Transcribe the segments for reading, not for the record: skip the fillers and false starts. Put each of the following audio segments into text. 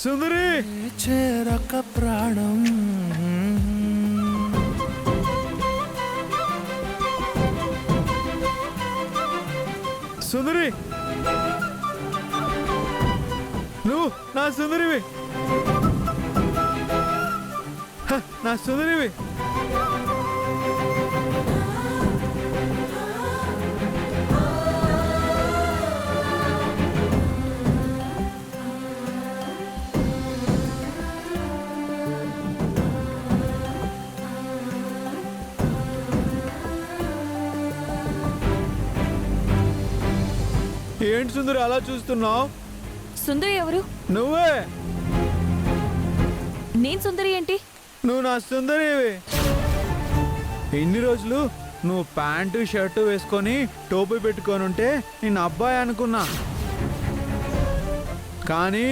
సుందరి చేరక ప్రాణం సుందరి నువ్వు నా సుందరివి నా సుందరివి ఏంటి సుందరి అలా చూస్తున్నావు? సుందరి ఎవరు? నువ్వే. నేను సుందరి ఏంటి? నువ్వు నా సుందరివి. ఎన్ని రోజులు నువ్వు ప్యాంటు షర్టు వేసుకొని టోపీ పెట్టుకొని ఉంటే నేను అబ్బాయి అనుకున్నా, కానీ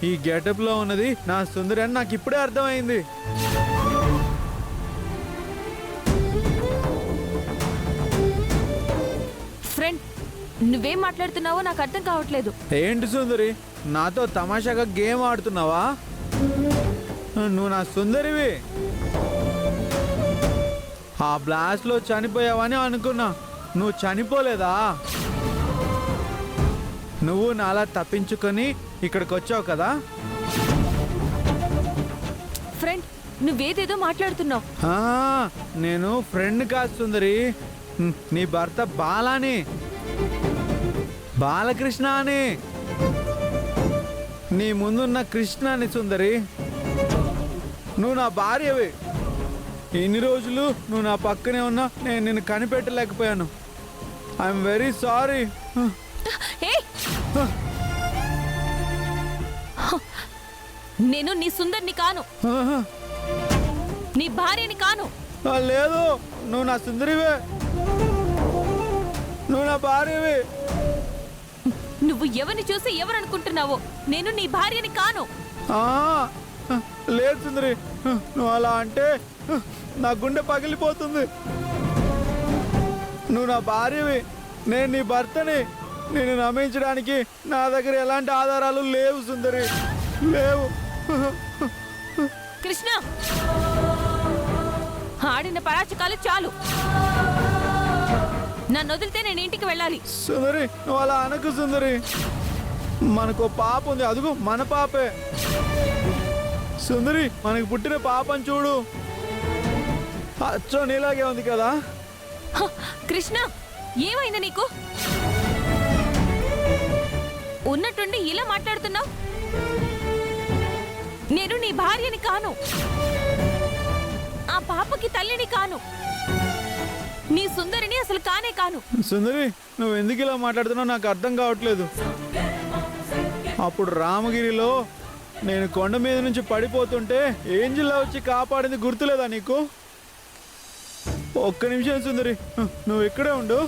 ఈ గెటప్ లో ఉన్నది నా సుందరి అని నాకు ఇప్పుడే అర్థమైంది. ఫ్రెండ్, నువ్వేం మాట్లాడుతున్నావో నాకు అర్థం కావట్లేదు. ఏంటి సుందరి, నాతో తమాషాగా గేమ్ ఆడుతున్నావా? నువ్వు నా సుందరివి. ఆ బ్లాస్ట్ లో చనిపోయావని అనుకున్నా, నువ్వు చనిపోలేదా? నువ్వు నాలా తప్పించుకొని ఇక్కడికి వచ్చావు కదా. ఫ్రెండ్, నువ్వేదేదో మాట్లాడుతున్నావు. నేను ఫ్రెండ్ కాదు సుందరి, నీ భర్త బాలాని, బాలకృష్ణ అని. నీ ముందున్న కృష్ణ అని సుందరి. నువ్వు నా భార్యవి. ఇన్ని రోజులు నువ్వు నా పక్కనే ఉన్నా నేను నిన్ను కనిపెట్టలేకపోయాను. I'm very sorry. నేను నీ సుందరిని కాను, నీ భార్యని కాను. లేదు, నువ్వు నా సుందరివే, నువ్వు నా భార్యవి. నువ్వు ఎవరిని చూసి ఎవరు అనుకుంటున్నావో, నేను నీ భార్యని కాను. లేదు సుందరి, నువ్వు అలా అంటే నా గుండె పగిలిపోతుంది. నువ్వు నా భార్యవి, నేను నీ భర్తని. నేను నమ్మించడానికి నా దగ్గర ఎలాంటి ఆధారాలు లేవు సుందరి, లేవు. కృష్ణ, ఆడిన పరాచకాలు చాలు. నన్ను వదిలితే నేను ఇంటికి వెళ్ళాలి. సుందరి, నువ్వు అలా అనకు సుందరి. మనకు పాప ఉంది, అదుగు మన పాపే. సుందరి, మనకి పుట్టిన పాపని చూడు, అచ్చో నీలాగే ఉంది కదా. కృష్ణ, ఏమైంది నీకు? ఉన్నట్టుండి ఇలా మాట్లాడుతున్నావు. నేను నీ భార్యని కాను, ఆ పాపకి తల్లిని కాను, నీ సుందరిని అసలు కానే కాను. సుందరి, నువ్వు ఎందుకు ఇలా మాట్లాడుతున్నావు నాకు అర్థం కావట్లేదు. అప్పుడు రామగిరిలో నేను కొండ మీద నుంచి పడిపోతుంటే ఏంజిల్లా వచ్చి కాపాడింది గుర్తులేదా నీకు? ఒక్క నిమిషం సుందరి, నువ్వు ఇక్కడే ఉండు.